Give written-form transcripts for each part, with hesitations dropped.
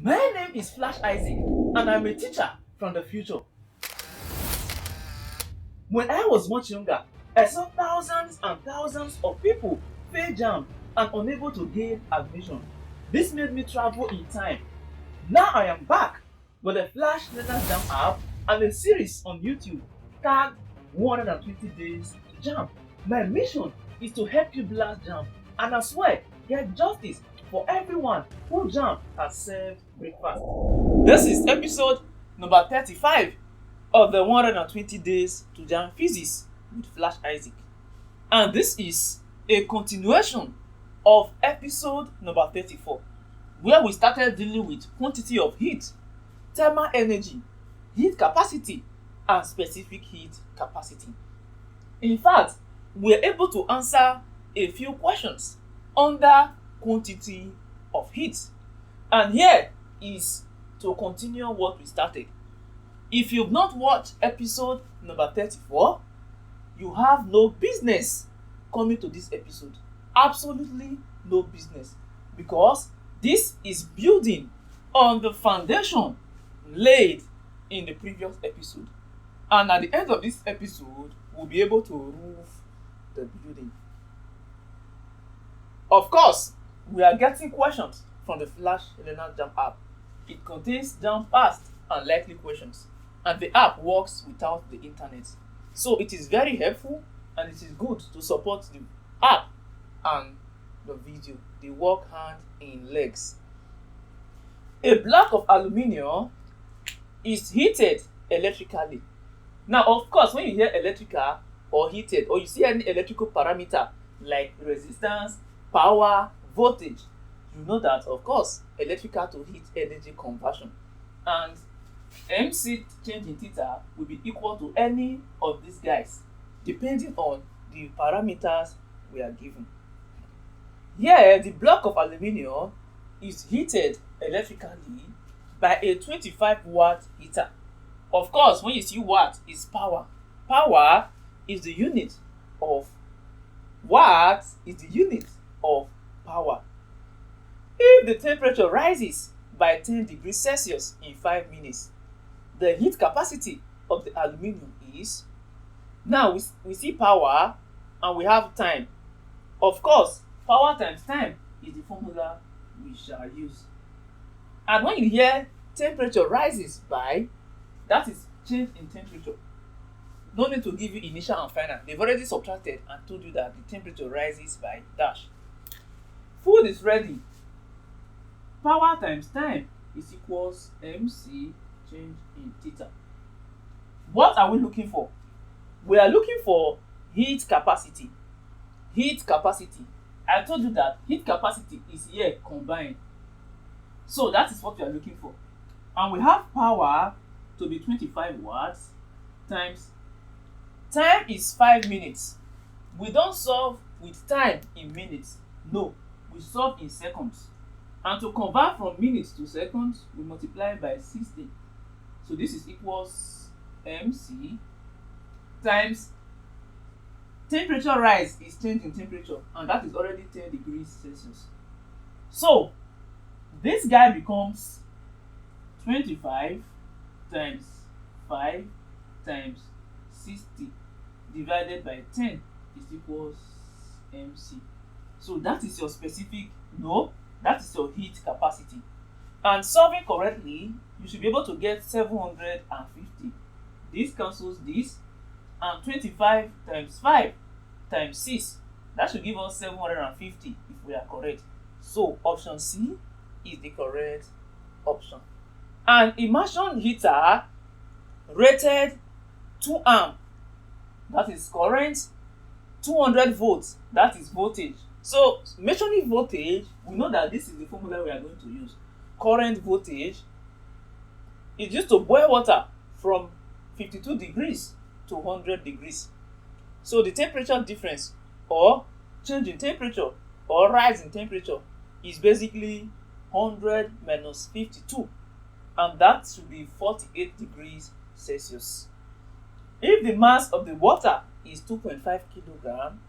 My name is Flash Isaac, and I'm a teacher from the future. When I was much younger, I saw thousands and thousands of people fail Jamb and unable to gain admission. This made me travel in time. Now I am back with a Flashlearners Jamb app and a series on YouTube tagged 120 Days to Jamb. My mission is to help you blast Jamb and as well get justice for everyone who Jamb has served breakfast. This is episode number 35 of the 120 Days to Jamb Physics with Flash Isaac. And this is a continuation of episode number 34, where we started dealing with quantity of heat, thermal energy, heat capacity, and specific heat capacity. In fact, we are able to answer a few questions under quantity of heat. And here is to continue what we started. If you've not watched episode number 34, you have no business coming to this episode. Absolutely no business. Because this is building on the foundation laid in the previous episode. And at the end of this episode, we'll be able to roof the building. Of course, we are getting questions from the Flashlearners Jamb app. It contains Jamb past and likely questions, and the app works without the internet. So it is very helpful and it is good to support the app and the video. They work hand in legs. A block of aluminium is heated electrically. Now, of course, when you hear electrical or heated, or you see any electrical parameter like resistance, power, voltage, you know that, of course, electrical to heat energy conversion. And MC change in theta will be equal to any of these guys, depending on the parameters we are given. Here, the block of aluminium is heated electrically by a 25-watt heater. Of course, when you see watt, is power. Power is the unit of watt is the unit of power. If the temperature rises by 10 degrees Celsius in 5 minutes, the heat capacity of the aluminium is, now we see power and we have time. Of course, power times time is the formula we shall use. And when you hear temperature rises by, that is change in temperature. No need to give you initial and final. They've already subtracted and told you that the temperature rises by dash. Food is ready. Power times time is equals MC change in theta. What are we looking for? We are looking for heat capacity. Heat capacity. I told you that heat capacity is here combined. So that is what we are looking for. And we have power to be 25 watts times time is 5 minutes. We don't solve with time in minutes. No, we solve in seconds. And to convert from minutes to seconds, we multiply by 60. So this is equals MC times temperature rise is change in temperature, and that is already 10 degrees Celsius. So this guy becomes 25 times 5 times 60 divided by 10 is equals MC. So that is your specific, no, that is your heat capacity. And solving correctly, you should be able to get 750. This cancels this, and 25 times 5 times 6, that should give us 750 if we are correct. So option C is the correct option. An immersion heater rated 2 amp, that is current, 200 volts, that is voltage. So measuring voltage, we know that this is the formula we are going to use. Current voltage is used to boil water from 52 degrees to 100 degrees. So the temperature difference or change in temperature or rise in temperature is basically 100 minus 52, and that should be 48 degrees Celsius. If the mass of the water is 2.5 kilogram,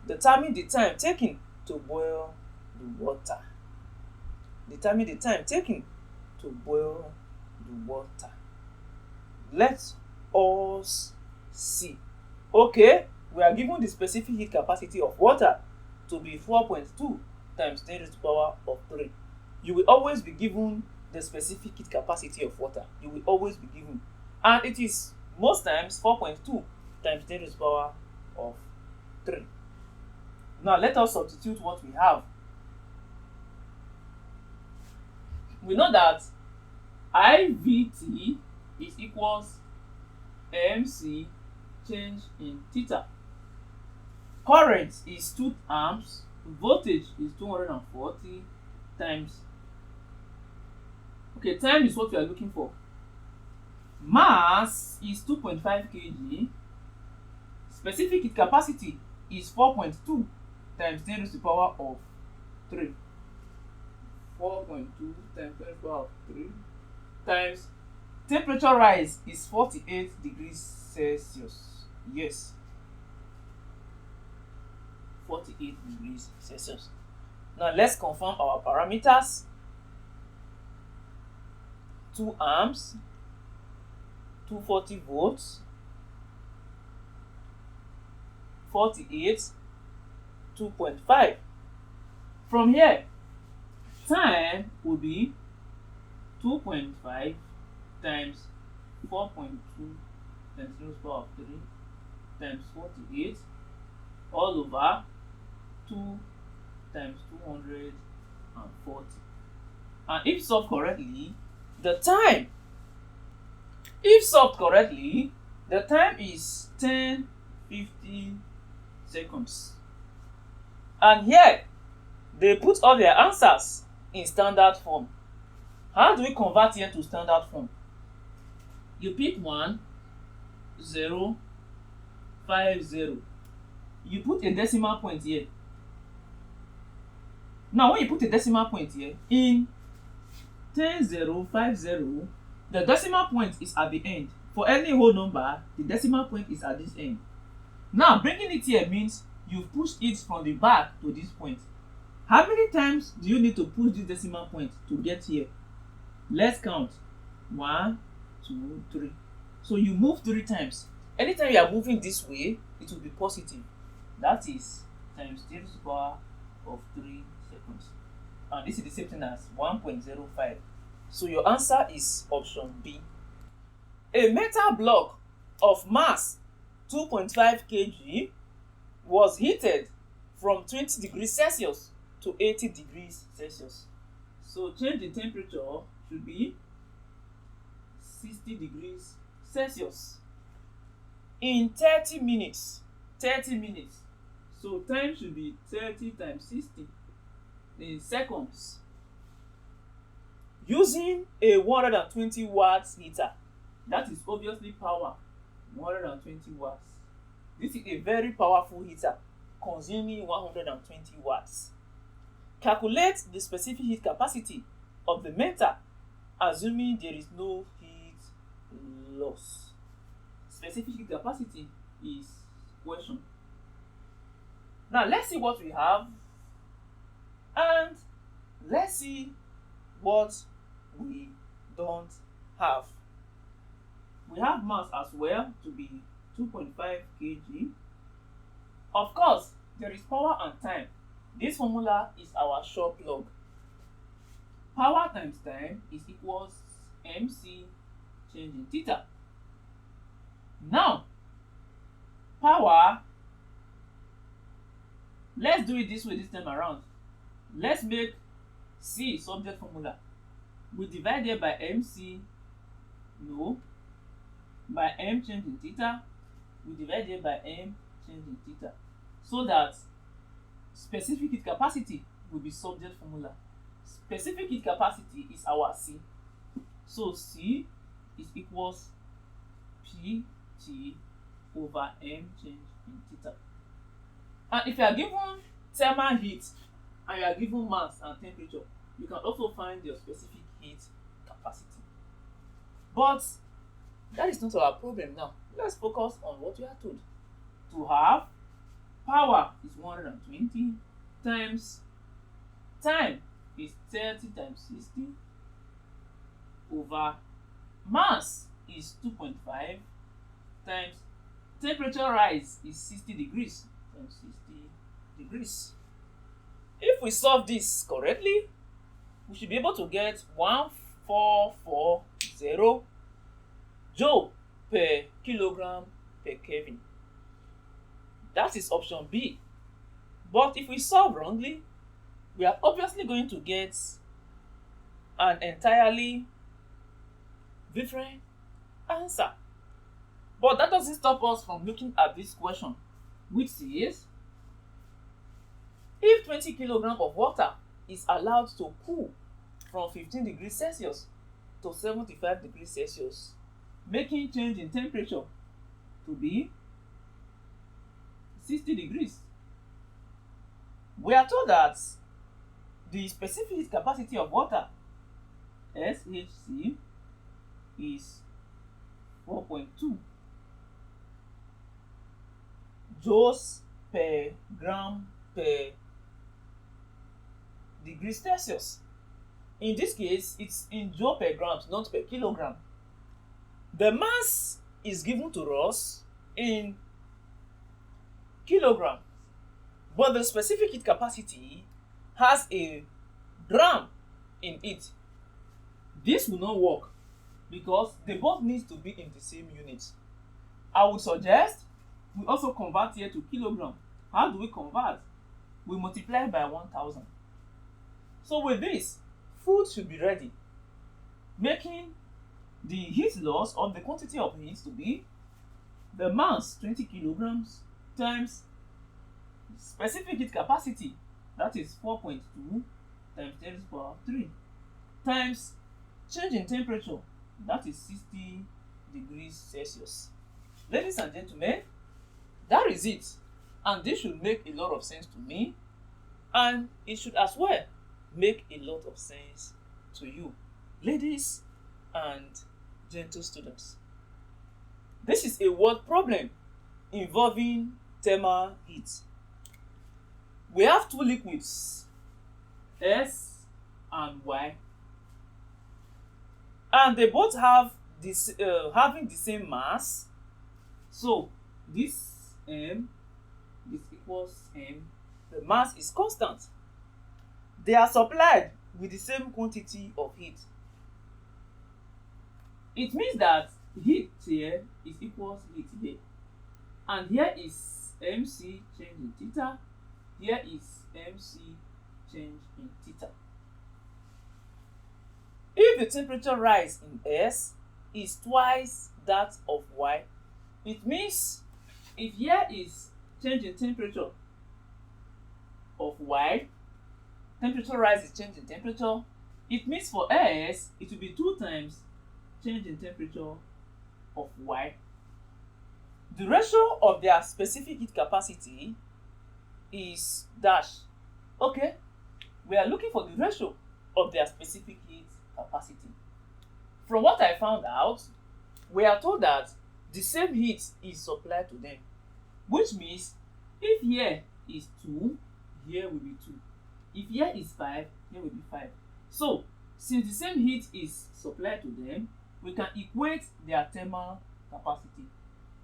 determine the time taken to boil the water. Determine the time taken to boil the water. Let us see. Okay, we are given the specific heat capacity of water to be 4.2 times 10 raised to the power of 3. You will always be given the specific heat capacity of water. You will always be given. And it is most times 4.2 times 10 raised to the power of 3. Now let us substitute what we have. We know that IVT is equals MC change in theta. Current is 2 amps, voltage is 240 times. Okay, time is what we are looking for. Mass is 2.5 kg. Specific heat capacity is 4.2 times 10 raised to the power of 3. 4.2 times 10 to the power of 3 times temperature rise is 48 degrees Celsius. Yes, 48 degrees Celsius. Now let's confirm our parameters. 2 amps, 240 volts, 48, 2.5. From here, time will be 2.5 times 4.2 times 10 to the power of 3 times 48 all over 2 times 240. And if solved correctly, the time is 10:50 seconds. And here they put all their answers in standard form. How do we convert here to standard form? You pick 1, 0, 5, 0. You put a decimal point here. Now when you put a decimal point here, in 10,050, the decimal point is at the end. For any whole number, the decimal point is at this end. Now bringing it here means you push it from the back to this point. How many times do you need to push this decimal point to get here? Let's count. 1, 2, 3. So you move 3 times. Anytime you are moving this way, it will be positive. That is times 10 to the power of 3 seconds. And this is the same thing as 1.05. So your answer is option B. A metal block of mass 2.5 kg was heated from 20 degrees Celsius to 80 degrees Celsius. So change in temperature should be 60 degrees Celsius in 30 minutes. 30 minutes. So time should be 30 times 60 in seconds. Using a 120 watts heater, that is obviously power, 120 watts. This is a very powerful heater consuming 120 watts. Calculate the specific heat capacity of the metal assuming there is no heat loss. Specific heat capacity is question. Now let's see what we have and let's see what we don't have. We have mass as well to be 2.5 kg. Of course, there is power and time. This formula is our short log. Power times time is equals MC change in theta. Now, power, let's do it this way this time around. Let's make C subject formula. We divide it by MC, no, by M change in theta. We divide it by M change in theta. So that specific heat capacity will be subject formula. Specific heat capacity is our C. So C is equals PT over M change in theta. And if you are given thermal heat and you are given mass and temperature, you can also find your specific heat capacity. But that is not our problem now. Let's focus on what we are told. To have power is 120 times time is 30 times 60 over mass is 2.5 times temperature rise is 60 degrees times 60 degrees. If we solve this correctly, we should be able to get 1440 joule per kilogram per Kelvin. That is option B. But if we solve wrongly, we are obviously going to get an entirely different answer. But that doesn't stop us from looking at this question, which is, if 20 kilograms of water is allowed to cool from 15 degrees Celsius to 75 degrees Celsius, making change in temperature to be 60 degrees. We are told that the specific heat capacity of water, SHC, is 4.2 joules per gram per degree Celsius. In this case, it's in joule per grams, not per kilogram. The mass is given to us in kilograms, but the specific heat capacity has a gram in it. This will not work because they both need to be in the same unit. I would suggest we also convert here to kilogram. How do we convert? We multiply by 1000. So with this, food should be ready, making the heat loss or the quantity of heat to be the mass 20 kilograms times specific heat capacity, that is 4.2 times 10 to the power 3 times change in temperature, that is 60 degrees Celsius. Ladies and gentlemen, that is it, and this should make a lot of sense to me, and it should as well make a lot of sense to you, ladies and gentle students. This is a word problem involving thermal heat. We have two liquids, S and Y, and they both have this having the same mass. So this M, this equals M. The mass is constant. They are supplied with the same quantity of heat. It means that heat here is equals heat here, and here is MC change in theta. Here is MC change in theta. If the temperature rise in S is twice that of Y, it means if here is change in temperature of Y, temperature rise is change in temperature, it means for S it will be 2 times change in temperature of Y. The ratio of their specific heat capacity is dash. Okay, we are looking for the ratio of their specific heat capacity. From what I found out, we are told that the same heat is supplied to them, which means if here is 2, here will be 2. If here is 5, here will be 5. So since the same heat is supplied to them, we can equate their thermal capacity,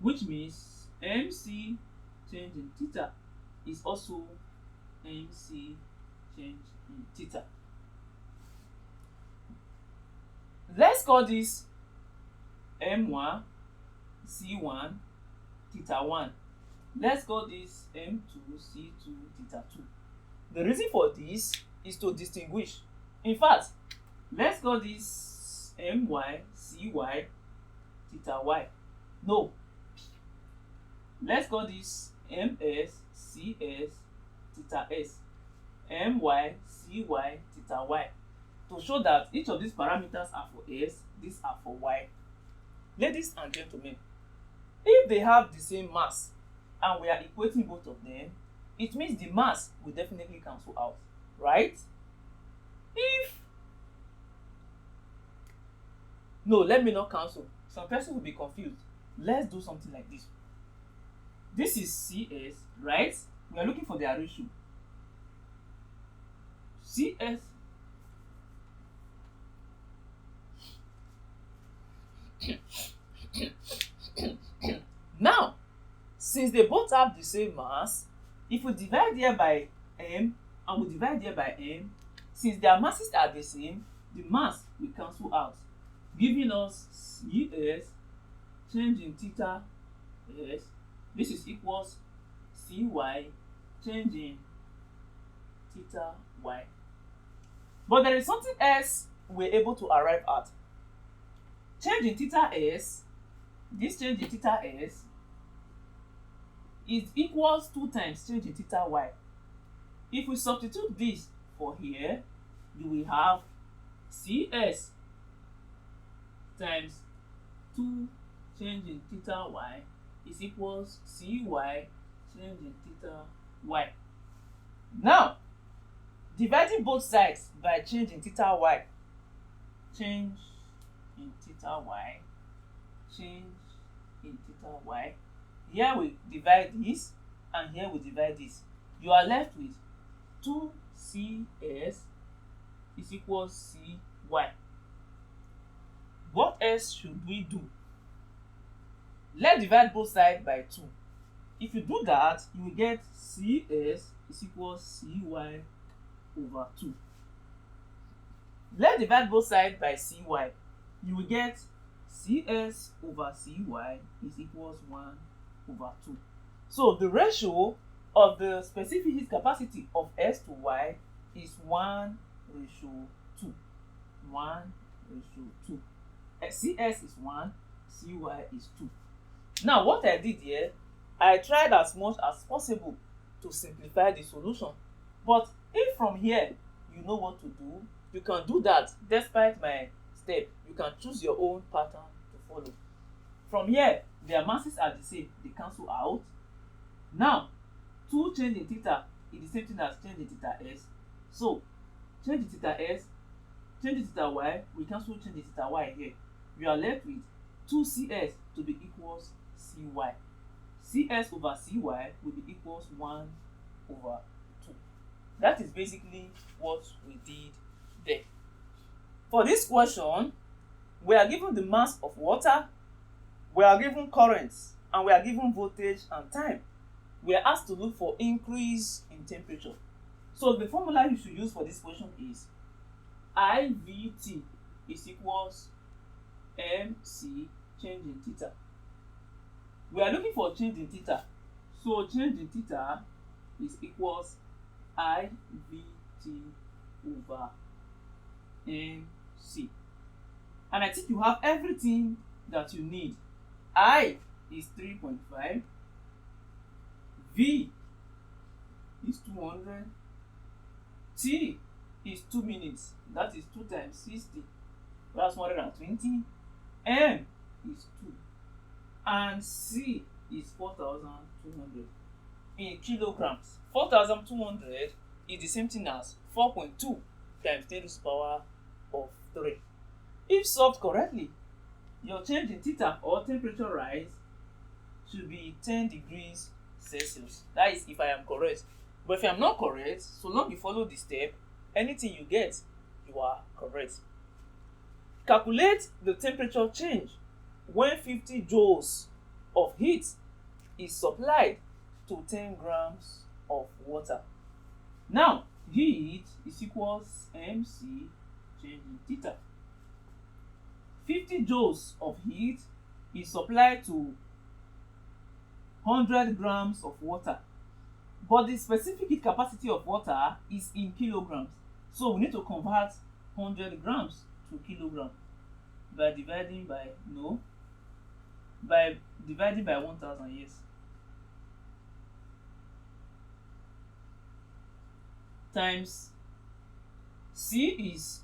which means MC change in theta is also MC change in theta. Let's call this M1, C1, theta 1. Let's call this M2, C2, theta 2. The reason for this is to distinguish. In fact, let's call this MY, CY, theta Y. No. Let's call this MS, CS, theta S. MY, CY, theta Y. To show that each of these parameters are for S, these are for Y. Ladies and gentlemen, if they have the same mass and we are equating both of them, it means the mass will definitely cancel out, right? No, let me not cancel. Some person will be confused. Let's do something like this. This is CS, right? We are looking for their ratio. CS Now, since they both have the same mass, if we divide here by m and we divide here by m, since their masses are the same, the mass will cancel out, giving us cs change in theta s. This is equals cy change in theta y. But there is something else we're able to arrive at. Change in theta s, this change in theta s is equals 2 times change in theta y. If we substitute this for here, you will have cs times 2 change in theta y is equals cy change in theta y. Now, dividing both sides by change in theta y, change in theta y, change in theta y. Here we divide this and here we divide this. You are left with 2cs is equals cy. What else should we do? Let's divide both sides by 2. If you do that, you will get cs is equals cy over 2. Let's divide both sides by cy. You will get cs over cy is equals 1 over 2. So the ratio of the specific heat capacity of S to Y is 1:2. 1:2. CS is 1, CY is 2. Now what I did here, I tried as much as possible to simplify the solution. But if from here you know what to do, you can do that despite my step. You can choose your own pattern to follow. From here, their masses are the same, they cancel out. Now, 2 change in theta is the same thing as change in theta s. So, change in theta s, change in theta y, we cancel change in theta y here. We are left with 2cs to be equals cy. cs over cy will be equals 1 over 2. That is basically what we did there. For this question, we are given the mass of water, we are given currents, and we are given voltage and time. We are asked to look for increase in temperature. So the formula you should use for this question is IVT is equals MC change in theta. We are looking for change in theta. So change in theta is equals IVT over MC. And I think you have everything that you need. I is 3.5. V is 200. T is 2 minutes. That is 2 times 60. That's 120. M is 2. And C is 4,200 in kilograms. 4,200 is the same thing as 4.2 times 10 to the power of 3. If solved correctly, your change in theta or temperature rise should be 10 degrees Celsius. That is if I am correct. But if I am not correct, so long you follow the step, anything you get, you are correct. Calculate the temperature change when 50 joules of heat is supplied to 10 grams of water. Now, heat is equals MC change in theta. 50 joules of heat is supplied to 100 grams of water. But the specific heat capacity of water is in kilograms. So we need to convert 100 grams to kilogram by dividing by 1000 years. Times C is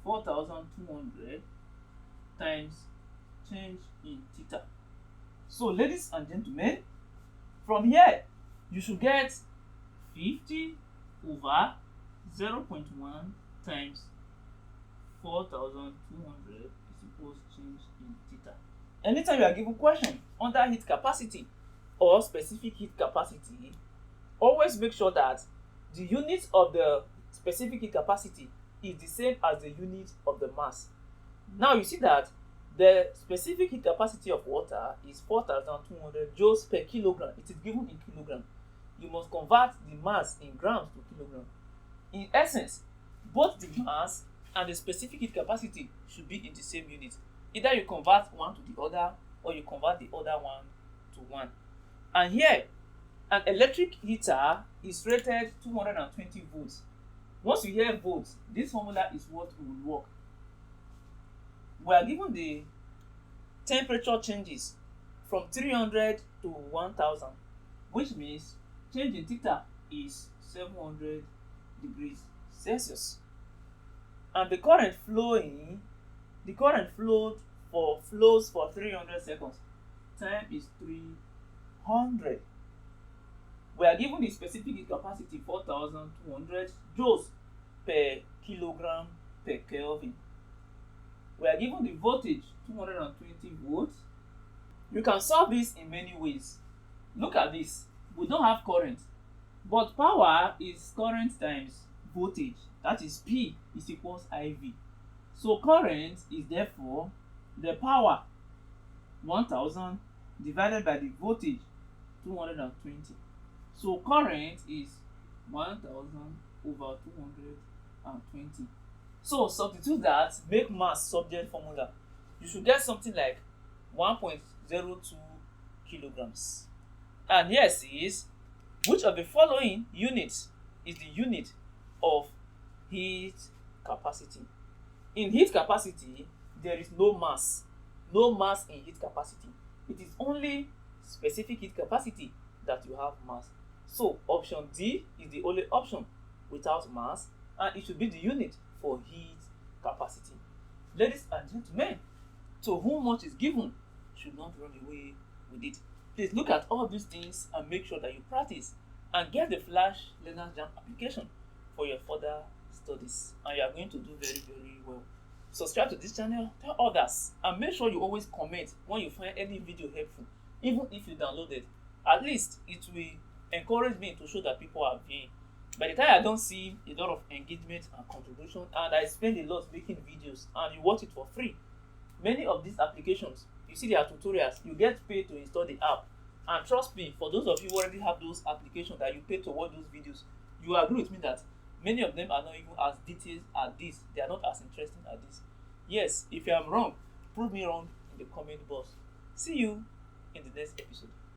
4,200 times change in theta. So ladies and gentlemen, from here you should get 50 over 0.1 times 4,200 is equals change in theta. Anytime you are given question under heat capacity or specific heat capacity, always make sure that the unit of the specific heat capacity is the same as the unit of the mass. Now you see that The specific heat capacity of water is 4,200 joules per kilogram. It is given in kilogram. You must convert the mass in grams to kilogram. In essence, both the mass and the specific heat capacity should be in the same unit. Either you convert one to the other or you convert the other one to one. And here, an electric heater is rated 220 volts. Once you hear volts, this formula is what will work. We are given the temperature changes from 300 to 1000, which means change in theta is 700 degrees Celsius. And the current flowed flows for 300 seconds. Time is 300. We are given the specific heat capacity 4,200 joules per kilogram per Kelvin. We are given the voltage 220 volts. You can solve this in many ways. Look at this. We don't have current, but power is current times voltage. That is P is equals IV. So current is therefore the power 1000 divided by the voltage 220. So current is 1000 over 220. So substitute that, make mass subject formula. You should get something like 1.02 kilograms. And here says, which of the following units is the unit of heat capacity? In heat capacity, there is no mass. No mass in heat capacity. It is only specific heat capacity that you have mass. So option D is the only option without mass, and it should be the unit for heat capacity. Ladies and gentlemen, to whom much is given should not run away with it. Please look at all these things and make sure that you practice and get the Flashlearners Jamb application for your further studies, and you are going to do very, very well. Subscribe to this channel, tell others, and make sure you always comment when you find any video helpful. Even if you download it, at least it will encourage me to show that people are viewing. By the time I don't see a lot of engagement and contribution, and I spend a lot making videos and you watch it for free, many of these applications, you see their tutorials, you get paid to install the app. And trust me, for those of you who already have those applications that you pay to watch those videos, you agree with me that many of them are not even as detailed as this. They are not as interesting as this. Yes, if I am wrong, prove me wrong in the comment box. See you in the next episode.